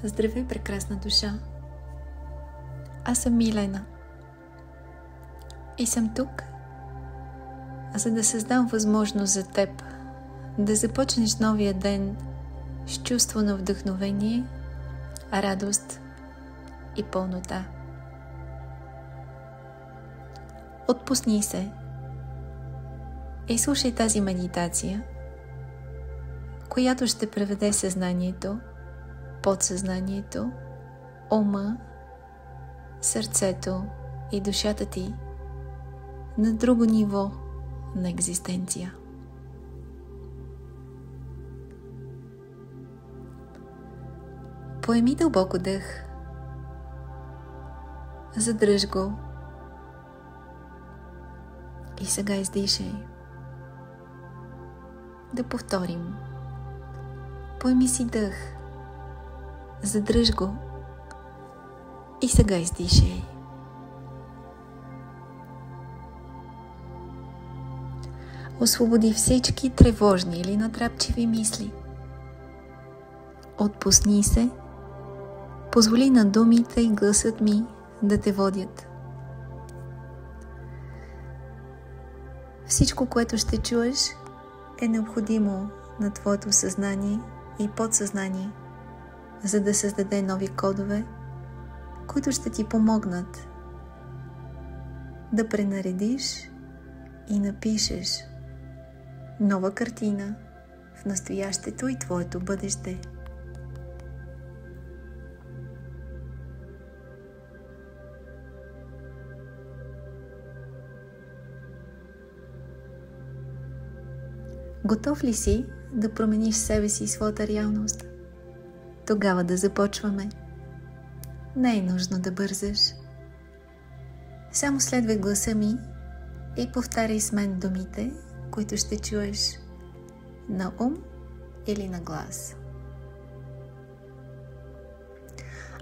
Здравей, прекрасна душа! Аз съм Милена и съм тук, за да създам възможност за теб да започнеш новия ден с чувство на вдъхновение, радост и пълнота. Отпусни се и слушай тази медитация, която ще преведе съзнанието, подсъзнанието, ума, сърцето и душата ти на друго ниво на екзистенция. Поеми дълбоко дъх, задръж го и сега издишай. Да повторим. Поеми си дъх, задръж го и сега издишай. Освободи всички тревожни или натрапчиви мисли. Отпусни се, позволи на думите и гласът ми да те водят. Всичко, което ще чуеш, е необходимо на твоето съзнание и подсъзнание, за да създаде нови кодове, които ще ти помогнат да пренаредиш и напишеш нова картина в настоящето и твоето бъдеще. Готов ли си да промениш себе си и своята реалност? Тогава да започваме. Не е нужно да бързаш. Само следвай гласа ми и повтаряй с мен думите, които ще чуеш на ум или на глас.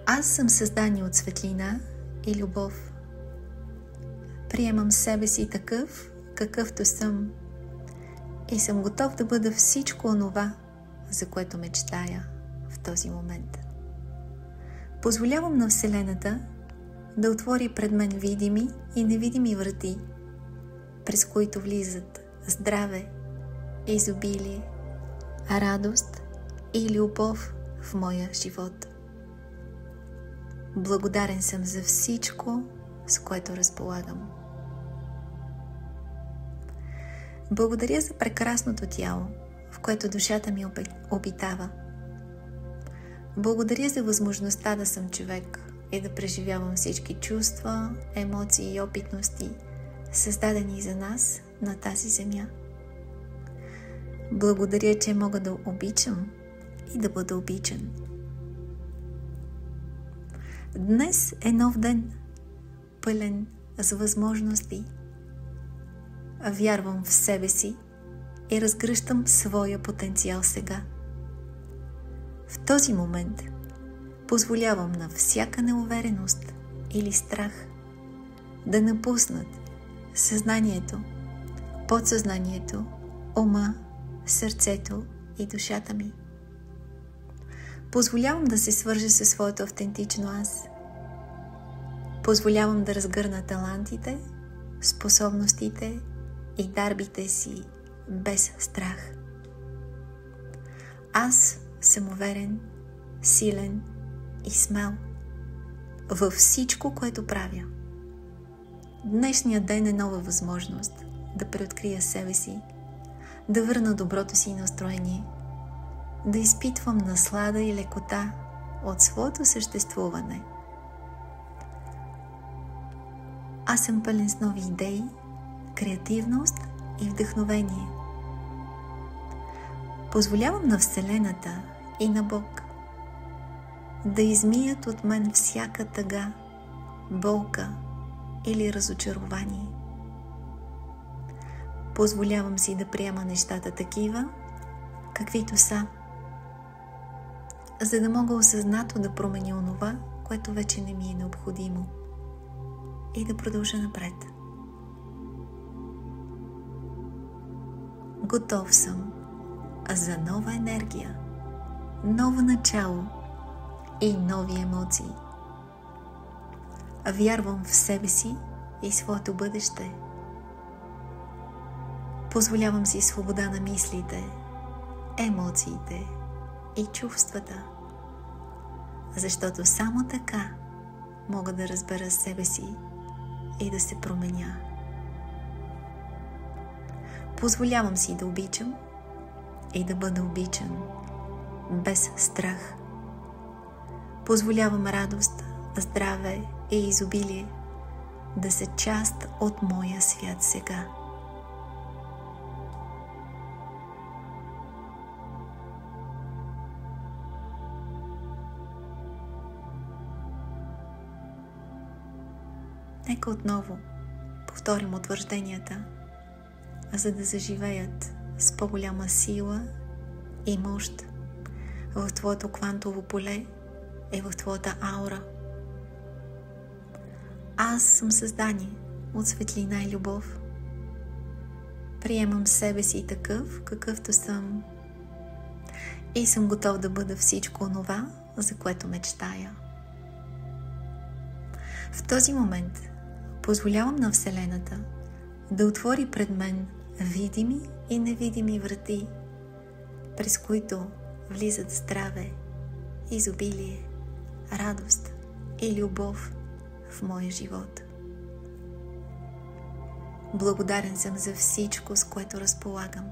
Аз съм създание от светлина и любов. Приемам себе си такъв, какъвто съм, и съм готов да бъда всичко онова, за което мечтая в този момент. Позволявам на Вселената да отвори пред мен видими и невидими врати, през които влизат здраве, изобилие, радост и любов в моя живот. Благодарен съм за всичко, с което разполагам. Благодаря за прекрасното тяло, в което душата ми обитава. Благодаря за възможността да съм човек и да преживявам всички чувства, емоции и опитности, създадени за нас на тази земя. Благодаря, че мога да обичам и да бъда обичан. Днес е нов ден, пълен с възможности. Вярвам в себе си и разгръщам своя потенциал сега. В този момент позволявам на всяка неувереност или страх да напуснат съзнанието, подсъзнанието, ума, сърцето и душата ми. Позволявам да се свържа със своето автентично аз. Позволявам да разгърна талантите, способностите и дарбите си без страх. Аз съм уверен, силен и смел във всичко, което правя. Днешният ден е нова възможност да преоткрия себе си, да върна доброто си настроение, да изпитвам наслада и лекота от своето съществуване. Аз съм пълен с нови идеи, креативност и вдъхновение. Позволявам на Вселената и на Бог да измият от мен всяка тъга, болка или разочарование. Позволявам си да приема нещата такива, каквито са, за да мога осъзнато да променя онова, което вече не ми е необходимо, и да продължа напред. Готов съм за нова енергия, ново начало и нови емоции. Вярвам в себе си и своето бъдеще. Позволявам си свобода на мислите, емоциите и чувствата, защото само така мога да разбера себе си и да се променя. Позволявам си да обичам и да бъда обичан, без страх. Позволявам радост, здраве и изобилие да са част от моя свят сега. Нека отново повторим утвържденията, за да заживеят с по-голяма сила и мощ в твоето квантово поле и в твоята аура. Аз съм създание от светлина и любов. Приемам себе си такъв, какъвто съм, и съм готов да бъда всичко онова, за което мечтая. В този момент позволявам на Вселената да отвори пред мен видими и невидими врати, през които влизат здраве, изобилие, радост и любов в моя живот. Благодарен съм за всичко, с което разполагам.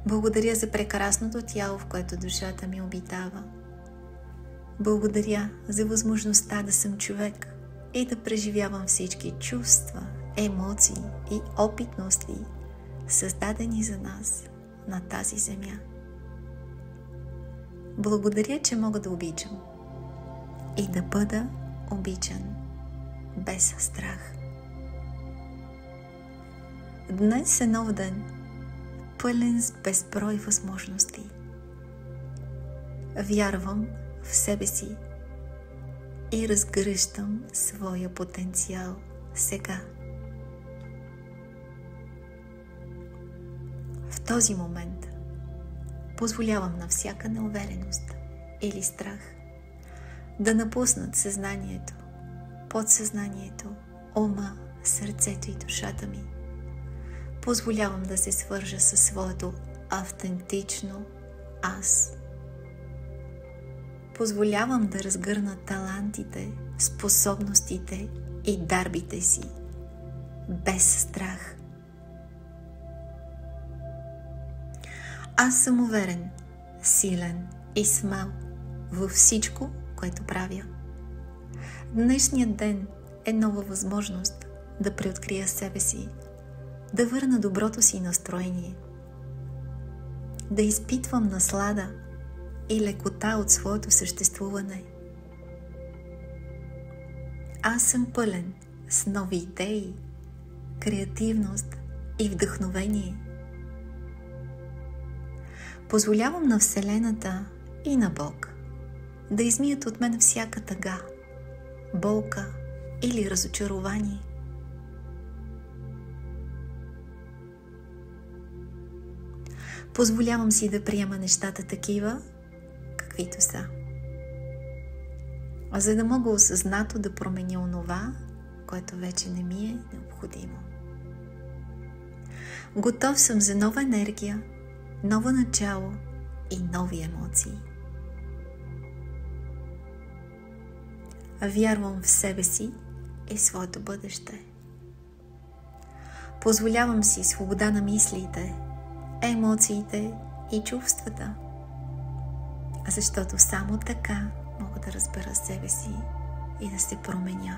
Благодаря за прекрасното тяло, в което душата ми обитава. Благодаря за възможността да съм човек и да преживявам всички чувства, емоции и опитности, създадени за нас на тази земя. Благодаря, че мога да обичам и да бъда обичан без страх. Днес е нов ден, пълен с безброй възможности. Вярвам в себе си и разгръщам своя потенциал сега. В този момент позволявам на всяка неувереност или страх да напуснат съзнанието, подсъзнанието, ума, сърцето и душата ми. Позволявам да се свържа със своето автентично аз. Позволявам да разгърна талантите, способностите и дарбите си, без страх. Аз съм уверен, силен и смел във всичко, което правя. Днешният ден е нова възможност да преоткрия себе си, да върна доброто си настроение, да изпитвам наслада и лекота от своето съществуване. Аз съм пълен с нови идеи, креативност и вдъхновение. Позволявам на Вселената и на Бог да измият от мен всяка тъга, болка или разочарование. Позволявам си да приема нещата такива, каквито са, за да мога осъзнато да променя онова, което вече не ми е необходимо. Готов съм за нова енергия, ново начало и нови емоции. Вярвам в себе си и своето бъдеще. Позволявам си свобода на мислите, емоциите и чувствата, защото само така мога да разбера себе си и да се променя.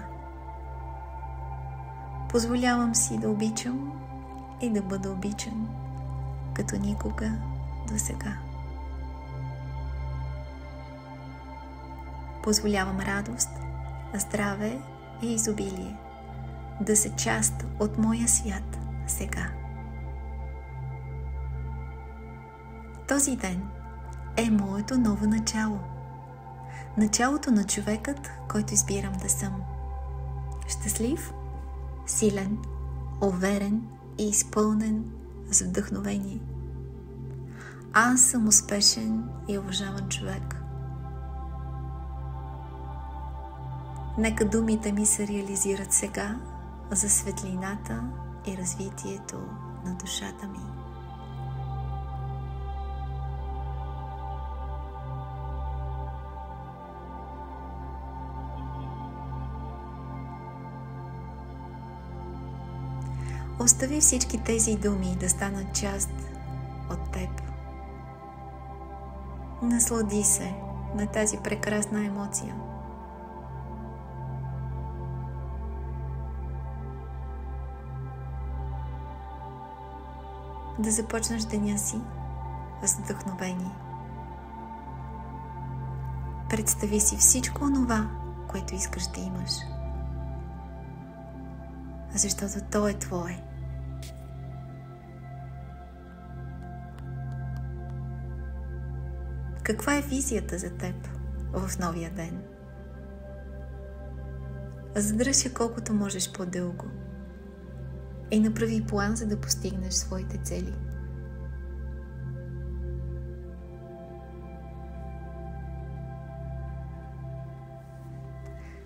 Позволявам си да обичам и да бъда обичан, като никога досега. Позволявам радост, здраве и изобилие да са част от моя свят сега. Този ден е моето ново начало. Началото на човекът, който избирам да съм. Щастлив, силен, уверен и изпълнен с вдъхновение. Аз съм успешен и уважаван човек. Нека думите ми се реализират сега за светлината и развитието на душата ми. Остави всички тези думи да станат част от теб. Наслади се на тази прекрасна емоция. Да започнеш деня си с вдъхновение. Представи си всичко онова, което искаш да имаш. Защото то е твое. Каква е визията за теб в новия ден? Задръж я колкото можеш по-дълго и направи план, за да постигнеш своите цели.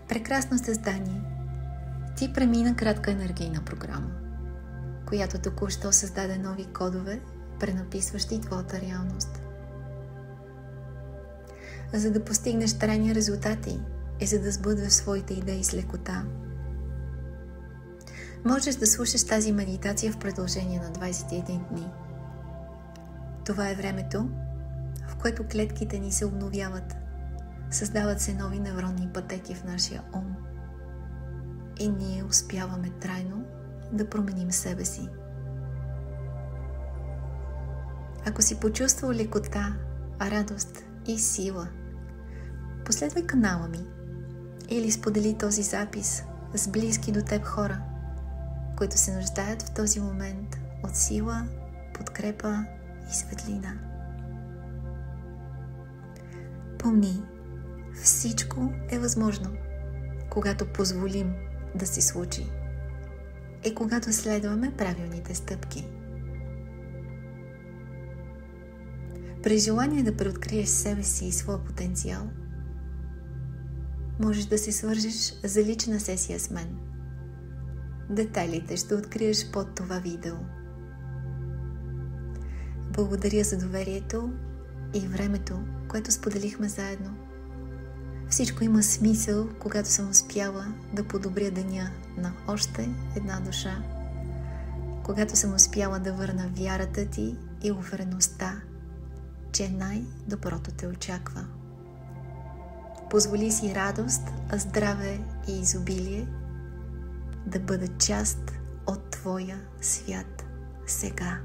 Прекрасно създание! Ти премина кратка енергийна програма, която току-що създаде нови кодове, пренаписващи твоята реалност. За да постигнеш трайни резултати и за да сбъдваш своите идеи с лекота, можеш да слушаш тази медитация в продължение на 21 дни. Това е времето, в което клетките ни се обновяват, създават се нови невронни пътеки в нашия ум и ние успяваме трайно да променим себе си. Ако си почувствал лекота, радост и сила, последвай канала ми или сподели този запис с близки до теб хора, които се нуждаят в този момент от сила, подкрепа и светлина. Помни, всичко е възможно, когато позволим да се случи и когато следваме правилните стъпки. При желание да преоткриеш себе си и своя потенциал, можеш да се свържеш за лична сесия с мен. Детайлите ще откриеш под това видео. Благодаря за доверието и времето, което споделихме заедно. Всичко има смисъл, когато съм успяла да подобря деня на още една душа, когато съм успяла да върна вярата ти и увереността, че най-доброто те очаква. Позволи си радост, здраве и изобилие да бъдат част от твоя свят сега.